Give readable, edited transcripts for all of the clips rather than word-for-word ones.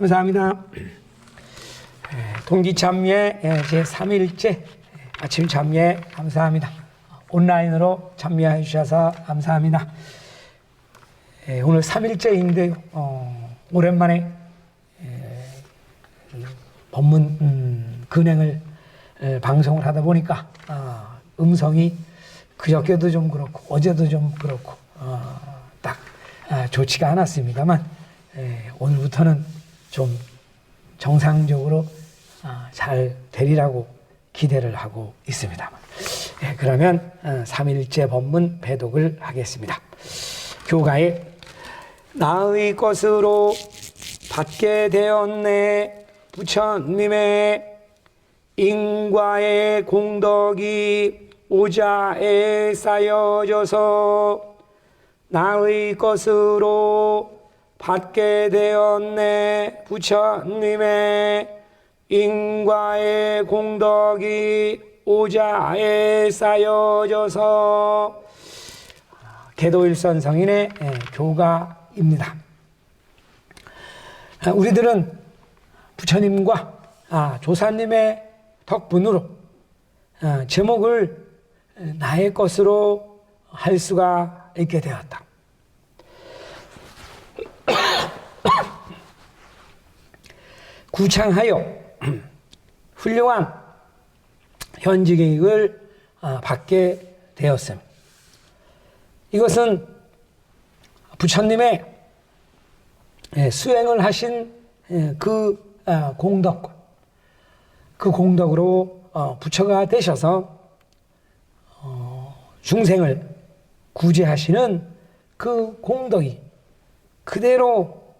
감사합니다. 동기참여 제3일째 아침 참여 감사합니다. 온라인으로 참여해 주셔서 감사합니다. 오늘 3일째인데요. 오랜만에 법문 근행을 방송을 하다 보니까 음성이 그저께도 좀 그렇고 어제도 좀 그렇고 딱 좋지가 않았습니다만 오늘부터는 좀 정상적으로 잘 되리라고 기대를 하고 있습니다. 그러면 3일째 법문 배독을 하겠습니다. 교가에 나의 것으로 받게 되었네 부처님의 인과의 공덕이 오자에 쌓여져서 나의 것으로 받게 되었네 부처님의 인과의 공덕이 오자에 쌓여져서 계도일선성인의 교가입니다. 우리들은 부처님과 조사님의 덕분으로 제목을 나의 것으로 할 수가 있게 되었다. 구창하여 훌륭한 현지계획을 받게 되었습니다. 이것은 부처님의 수행을 하신 그 공덕과 그 공덕으로 부처가 되셔서 중생을 구제하시는 그 공덕이 그대로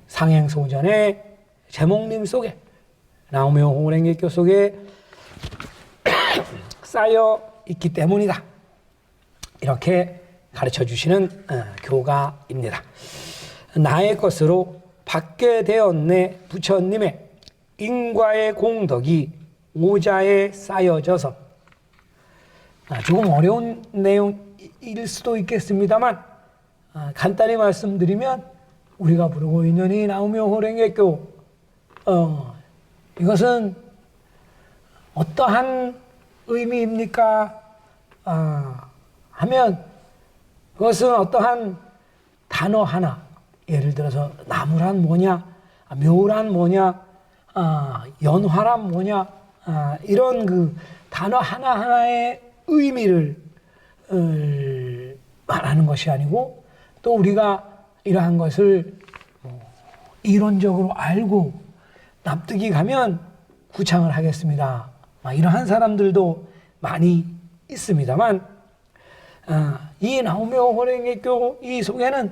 상행소전의 제목림 속에 나오며 호랭개교 속에 쌓여 있기 때문이다. 이렇게 가르쳐 주시는 교가입니다. 나의 것으로 받게 되었네 부처님의 인과의 공덕이 오자에 쌓여져서 조금 어려운 내용일 수도 있겠습니다만 간단히 말씀드리면 우리가 부르고 있는 이 나오며 호랭개교 이것은 어떠한 의미입니까? 하면 그것은 어떠한 단어 하나, 예를 들어서 나무란 뭐냐, 묘란 뭐냐, 연화란 뭐냐, 이런 그 단어 하나하나의 의미를 말하는 것이 아니고 또 우리가 이러한 것을 이론적으로 알고 납득이 가면 구창을 하겠습니다. 이러한 사람들도 많이 있습니다만 이 나오며 호랭개교 이 속에는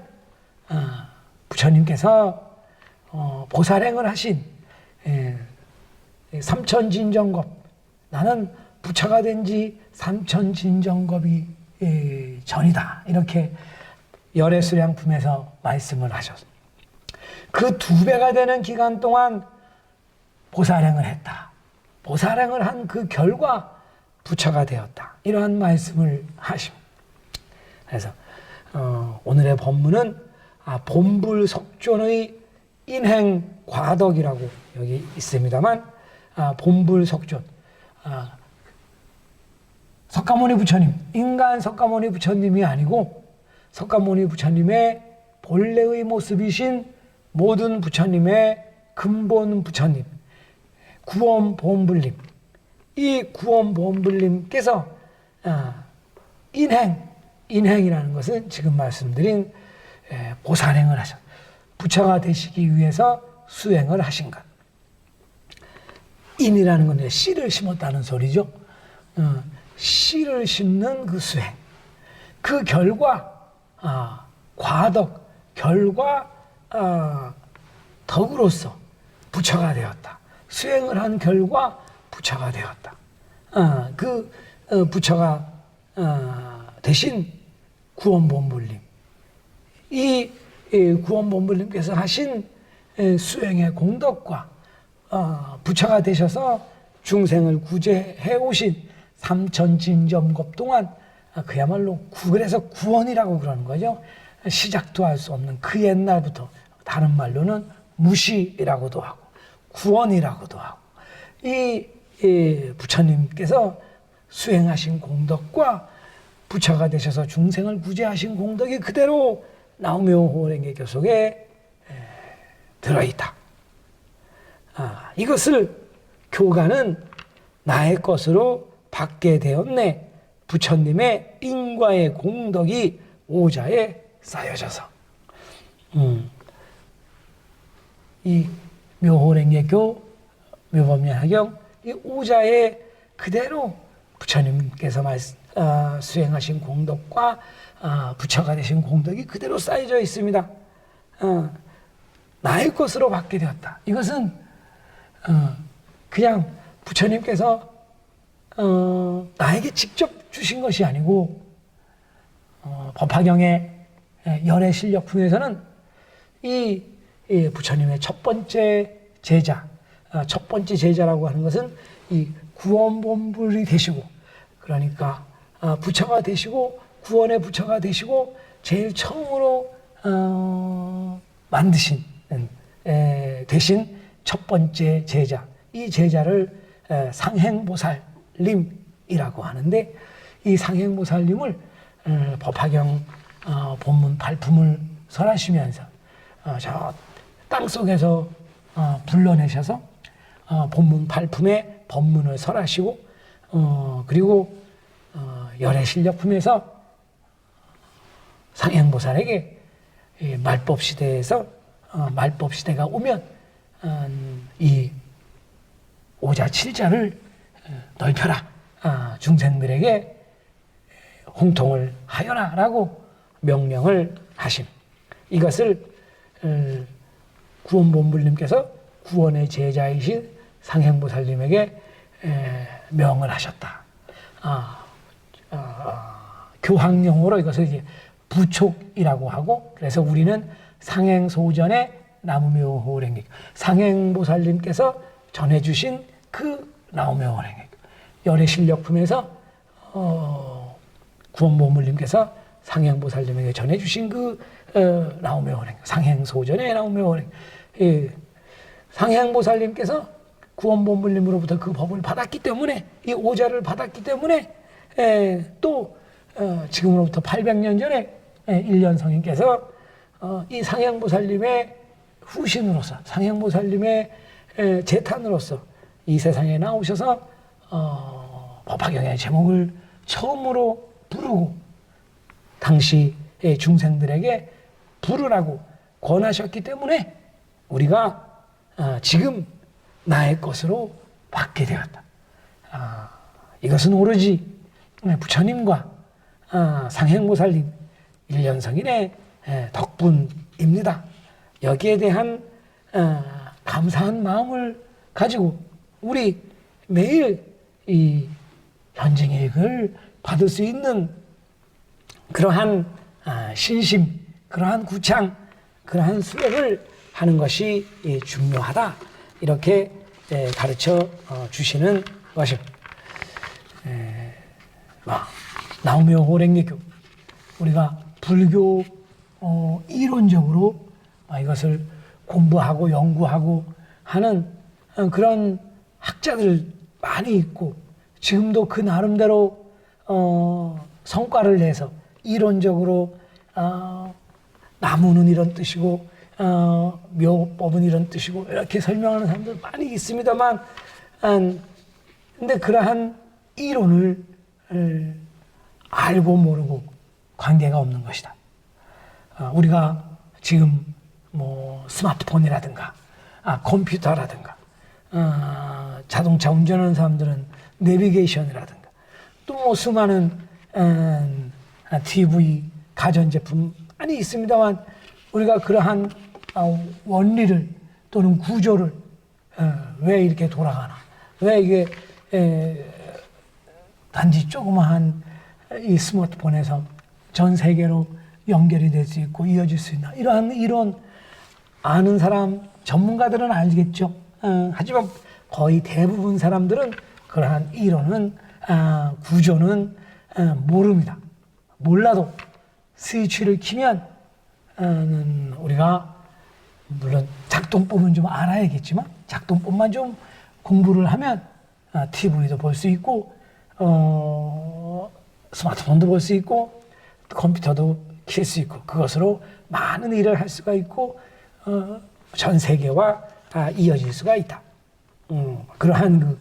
부처님께서 보살행을 하신 삼천진정겁 나는 부처가 된 지 삼천진정겁이 전이다 이렇게 열애수량품에서 말씀을 하셨습니다. 그 2배가 되는 기간 동안 보살행을 했다. 보살행을 한 그 결과 부처가 되었다. 이러한 말씀을 하십니다. 그래서 오늘의 법문은 본불석존의 인행과덕이라고 여기 있습니다만 본불석존 석가모니 부처님, 인간 석가모니 부처님이 아니고 석가모니 부처님의 본래의 모습이신 모든 부처님의 근본 부처님 구원보험불님, 이 구원보험불님께서 인행이라는 것은 지금 말씀드린 보살행을 하셨, 부처가 되시기 위해서 수행을 하신 것. 인이라는 건 씨를 심었다는 소리죠. 씨를 심는 그 수행, 그 결과 과덕, 결과 덕으로서 부처가 되었다. 수행을 한 결과 부처가 되었다. 그 부처가 대신 구원본불님, 이 구원본불님께서 하신 수행의 공덕과 부처가 되셔서 중생을 구제해 오신 삼천진점겁 동안 그야말로 그래서 구원이라고 그러는 거죠. 시작도 할 수 없는 그 옛날부터, 다른 말로는 무시라고도 하고 구원이라고도 하고 이 부처님께서 수행하신 공덕과 부처가 되셔서 중생을 구제하신 공덕이 그대로 나오묘호랭개교 속에 들어있다. 이것을 교가는 나의 것으로 받게 되었네. 부처님의 인과의 공덕이 오자에 쌓여져서 이 묘호랭개교 묘법연화경 이 오자에 그대로 부처님께서 수행하신 공덕과 부처가 되신 공덕이 그대로 쌓여져 있습니다. 나의 것으로 받게 되었다. 이것은 그냥 부처님께서 나에게 직접 주신 것이 아니고 법화경의 열애 실력품에서는 이 부처님의 첫 번째 제자, 첫 번째 제자라고 하는 것은 이 구원본불이 되시고, 그러니까 부처가 되시고 구원의 부처가 되시고 제일 처음으로 만드신 되신 첫 번째 제자, 이 제자를 상행보살님이라고 하는데, 이 상행보살님을 법화경 본문 발품을 설하시면서 저 땅속에서 불러내셔서 본문 발품에 법문을 설하시고, 그리고 열애실력품에서 상행보살에게 말법시대에서 말법시대가 오면 이 오자칠자를 넓혀라, 중생들에게 홍통을 하여라 라고 명령을 하심. 이것을 구원본불님께서 구원의 제자이신 상행보살님에게 명을 하셨다. 교학용어로 이것을 이제 부촉이라고 하고, 그래서 우리는 상행소전의 나무묘호랭객, 상행보살님께서 전해주신 그 나무묘호랭객, 열애실력품에서 구원보물님께서 상행보살님에게 전해주신 그 나무묘호랭객, 상행소전의 나무묘호랭객, 상행보살님께서 구원본불님으로부터 그 법을 받았기 때문에, 이 오자를 받았기 때문에 또 지금으로부터 800년 전에 일련성인께서 이 상행보살님의 후신으로서, 상행보살님의 제탄으로서 이 세상에 나오셔서 법화경의 제목을 처음으로 부르고 당시 중생들에게 부르라고 권하셨기 때문에 우리가 지금 나의 것으로 받게 되었다. 이것은 오로지 부처님과 상행보살님 일련성인의 덕분입니다. 여기에 대한 감사한 마음을 가지고 우리 매일 이 현증이익을 받을 수 있는 그러한 신심, 그러한 구창, 그러한 수행을 하는 것이 중요하다, 이렇게 가르쳐 주시는 것입니다. 나무묘호랭개교, 우리가 불교 이론적으로 이것을 공부하고 연구하고 하는 그런 학자들 많이 있고, 지금도 그 나름대로 성과를 내서 이론적으로 나무는 이런 뜻이고 묘법은 이런 뜻이고 이렇게 설명하는 사람들 많이 있습니다만, 근데 그러한 이론을 알고 모르고 관계가 없는 것이다. 우리가 지금 뭐 스마트폰이라든가 컴퓨터라든가 자동차 운전하는 사람들은 내비게이션이라든가 또 뭐 수많은 TV, 가전제품 많이 있습니다만, 우리가 그러한 원리를 또는 구조를 왜 이렇게 돌아가나, 왜 이게 단지 조그마한 이 스마트폰에서 전 세계로 연결이 될 수 있고 이어질 수 있나, 이러한 이론 아는 사람, 전문가들은 알겠죠. 하지만 거의 대부분 사람들은 그러한 이론은 구조는 모릅니다. 몰라도 스위치를 키면 우리가 물론 작동법은 좀 알아야겠지만 작동법만 좀 공부를 하면 TV도 볼 수 있고 스마트폰도 볼 수 있고 컴퓨터도 킬 수 있고 그것으로 많은 일을 할 수가 있고 전 세계와 이어질 수가 있다. 그러한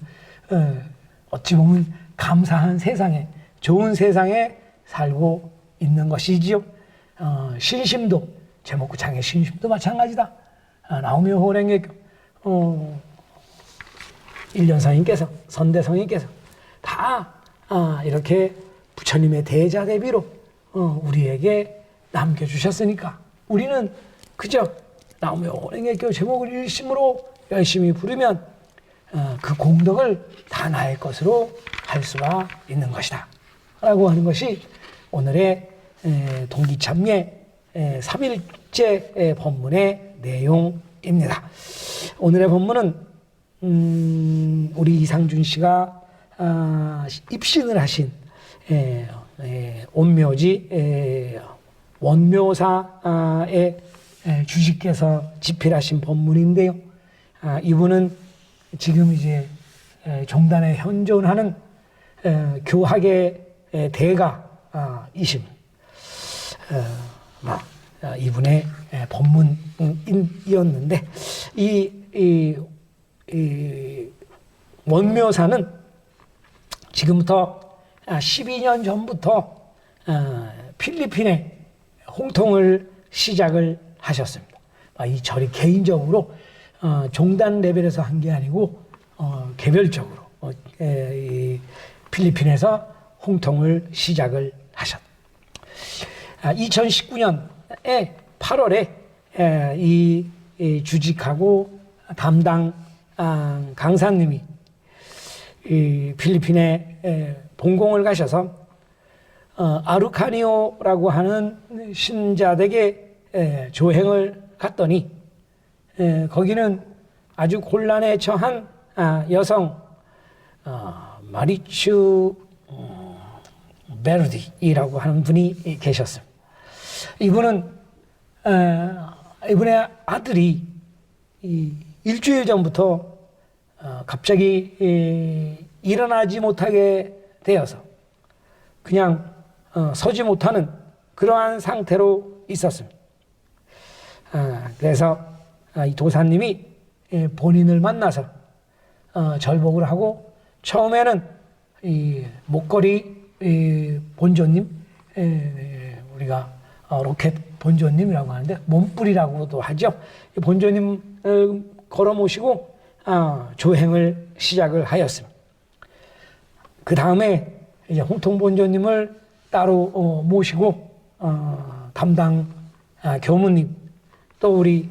어찌 보면 감사한 세상에 좋은 세상에 살고 있는 것이지요. 신심도 제목구창의 신심도 마찬가지다. 나오미 호랭개교 일련사님께서 선대성님께서 다 이렇게 부처님의 대자대비로 우리에게 남겨주셨으니까 우리는 그저 나오미 호랭개교 제목을 일심으로 열심히 부르면 그 공덕을 다 나의 것으로 할 수가 있는 것이다 라고 하는 것이 오늘의 동기참예 3일째 법문의 내용입니다. 오늘의 법문은 우리 이상준 씨가 입신을 하신 온묘지 원묘사의 주식께서 집필하신 법문인데요. 이분은 지금 이제 종단에 현존하는 교학의 대가이십니다. 이분의 법문이었는데 이 원묘사는 지금부터 12년 전부터 필리핀에 홍통을 시작을 하셨습니다. 이 절이 개인적으로 종단 레벨에서 한 게 아니고 개별적으로 이 필리핀에서 홍통을 시작을 하셨다. 2019년에 8월에 이 주직하고 담당 강사님이 이 필리핀에 본공을 가셔서 아르카니오라고 하는 신자에게 조행을 갔더니 거기는 아주 곤란에 처한 여성 마리추 베르디라고 하는 분이 계셨습니다. 이분의 아들이 일주일 전부터 갑자기 일어나지 못하게 되어서 그냥 서지 못하는 그러한 상태로 있었습니다. 그래서 이 도사님이 본인을 만나서 절복을 하고 처음에는 이 목걸이 본조님, 우리가 로켓 본조님이라고 하는데 몸뿔이라고도 하죠. 본조님 걸어 모시고 조행을 시작을 하였습니다. 그 다음에 이제 홍통 본조님을 따로 모시고 담당 교무님 또 우리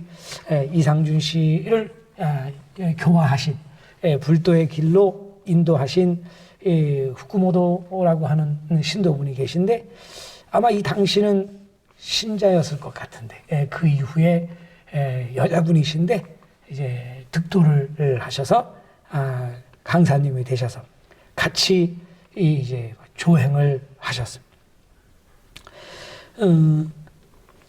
이상준 씨를 교화하신 불도의 길로 인도하신 후쿠모도라고 하는 신도분이 계신데 아마 이 당시는 신자였을 것 같은데 그 이후에 여자분이신데 이제 득도를 하셔서 강사님이 되셔서 같이 이제 조행을 하셨습니다.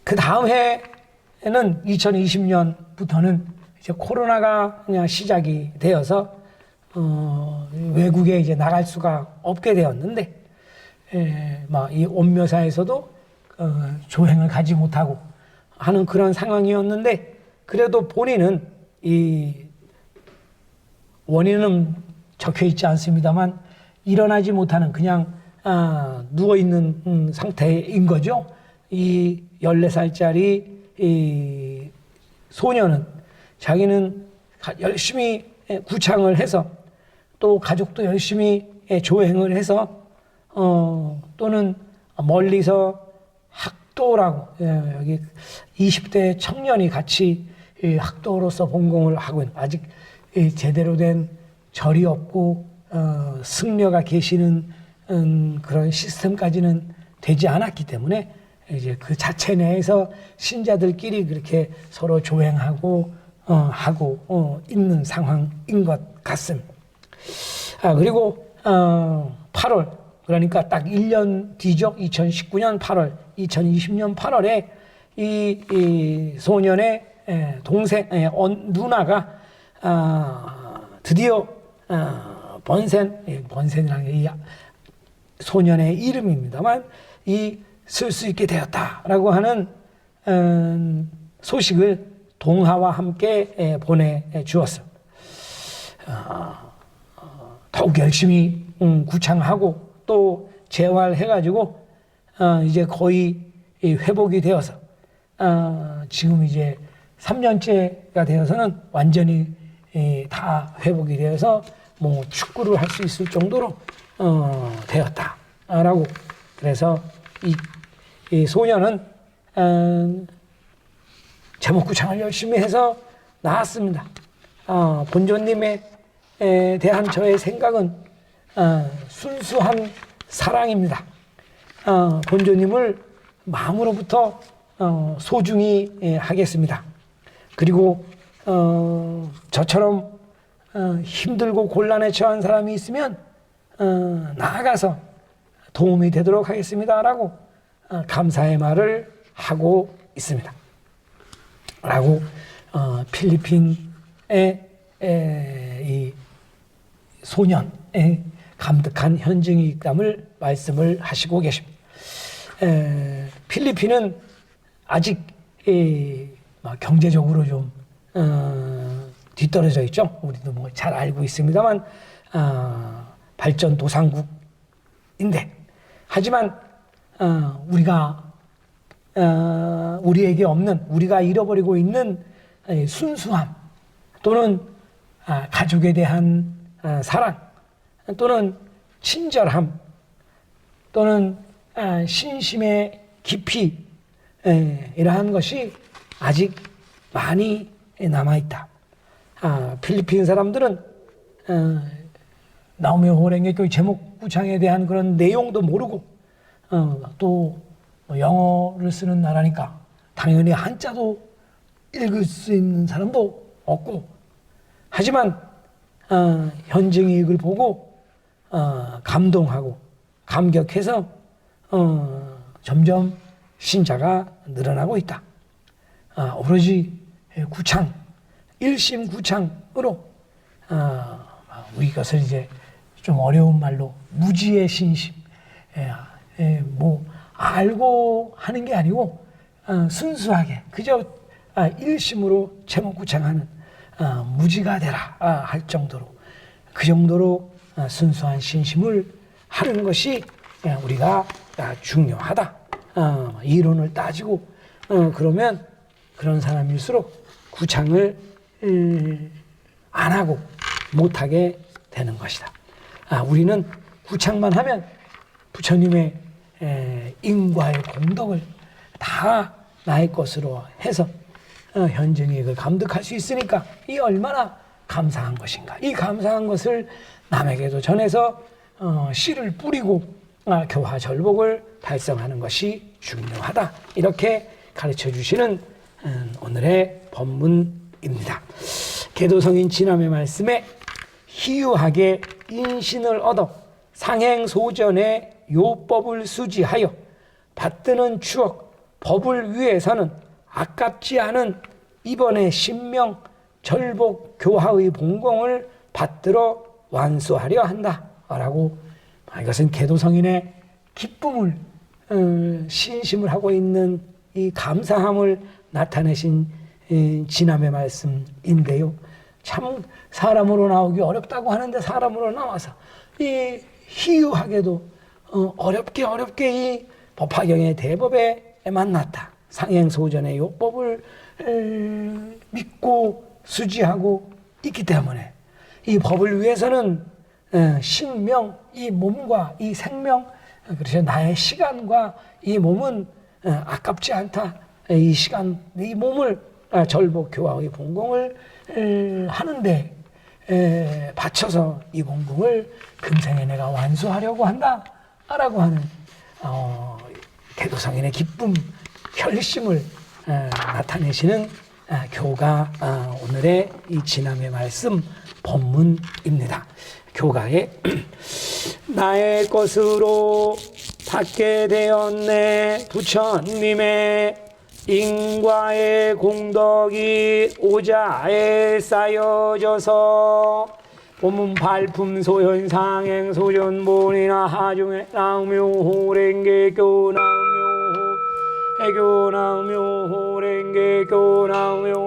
그 다음 해에는 2020년부터는 이제 코로나가 그냥 시작이 되어서 외국에 이제 나갈 수가 없게 되었는데 이 온묘사에서도 조행을 가지 못하고 하는 그런 상황이었는데 그래도 본인은 이 원인은 적혀 있지 않습니다만 일어나지 못하는 그냥 누워 있는 상태인 거죠. 이 14살짜리 이 소녀는 자기는 열심히 구창을 해서 또 가족도 열심히 조행을 해서 또는 멀리서 학도라고 여기 20대 청년이 같이 학도로서 본공을 하고 있는 아직 제대로 된 절이 없고 승려가 계시는 그런 시스템까지는 되지 않았기 때문에 이제 그 자체 내에서 신자들끼리 그렇게 서로 조행하고 하고 있는 상황인 것 같습니다. 그리고 8월 그러니까 딱 1년 뒤죠. 2019년 8월, 2020년 8월에 이 소년의 동생 누나가 드디어 번센이라는 게 이 소년의 이름입니다만 쓸 수 있게 되었다라고 하는 소식을 동화와 함께 보내주었어. 더욱 열심히 구창하고 또 재활해가지고 이제 거의 회복이 되어서 지금 이제 3년째가 되어서는 완전히 다 회복이 되어서 뭐 축구를 할 수 있을 정도로 되었다라고. 그래서 이 소년은 제목구창을 열심히 해서 나왔습니다. 본조님에 대한 저의 생각은 순수한 사랑입니다. 본조님을 마음으로부터 소중히 하겠습니다. 그리고 저처럼 힘들고 곤란에 처한 사람이 있으면 나아가서 도움이 되도록 하겠습니다라고 감사의 말을 하고 있습니다. 라고 필리핀의 이 소년의 감득한 현증이감을 말씀을 하시고 계십니다. 필리핀은 아직 경제적으로 좀 뒤떨어져 있죠. 우리도 뭐 잘 알고 있습니다만 발전도상국인데, 하지만 우리에게 없는, 우리가 잃어버리고 있는 순수함 또는 가족에 대한 사랑 또는 친절함 또는 신심의 깊이, 이러한 것이 아직 많이 남아있다. 필리핀 사람들은 나오미 호랭의 그 제목구창에 대한 그런 내용도 모르고 또 영어를 쓰는 나라니까 당연히 한자도 읽을 수 있는 사람도 없고, 하지만 현증이익을 보고 감동하고 감격해서 점점 신자가 늘어나고 있다. 오로지 구창, 일심 구창으로 우리 것을 이제 좀 어려운 말로 무지의 신심, 뭐 알고 하는 게 아니고 순수하게 그저 일심으로 제목구창하는 무지가 되라 할 정도로, 그 정도로 순수한 신심을 하는 것이 우리가 중요하다. 이론을 따지고 그러면 그런 사람일수록 구창을 안 하고 못하게 되는 것이다. 우리는 구창만 하면 부처님의 인과의 공덕을 다 나의 것으로 해서 현증이익을 감득할 수 있으니까 이 얼마나 감사한 것인가. 이 감사한 것을 남에게도 전해서 씨를 뿌리고 교화절복을 달성하는 것이 중요하다. 이렇게 가르쳐 주시는 오늘의 법문입니다. 계도성인 진함의 말씀에 희유하게 인신을 얻어 상행소전의 요법을 수지하여 받드는 추억 법을 위해서는 아깝지 않은 이번의 신명 절복 교화의 본공을 받들어 완수하려 한다 라고, 이것은 계도성인의 기쁨을 신심을 하고 있는 이 감사함을 나타내신 진함의 말씀인데요. 참 사람으로 나오기 어렵다고 하는데 사람으로 나와서 이 희유하게도 어렵게 이 법화경의 대법에 만났다. 상행소전의 요법을 믿고 수지하고 있기 때문에 이 법을 위해서는 신명, 이 몸과 이 생명, 그래서 나의 시간과 이 몸은 아깝지 않다. 이 시간, 이 몸을 절복 교화의 본공을 하는데 바쳐서 이 본공을 금생에 내가 완수하려고 한다라고 하는 계도성인의 기쁨, 결심을 나타내시는 교가 오늘의 이 진함의 말씀 법문입니다. 교가에 나의 것으로 받게 되었네 부처님의 인과의 공덕이 오자에 쌓여져서 본문 발품 소현상행 소전본이나 하중에 나오묘 호랭개교 나오묘 해교 나오묘 호랭개교 나오묘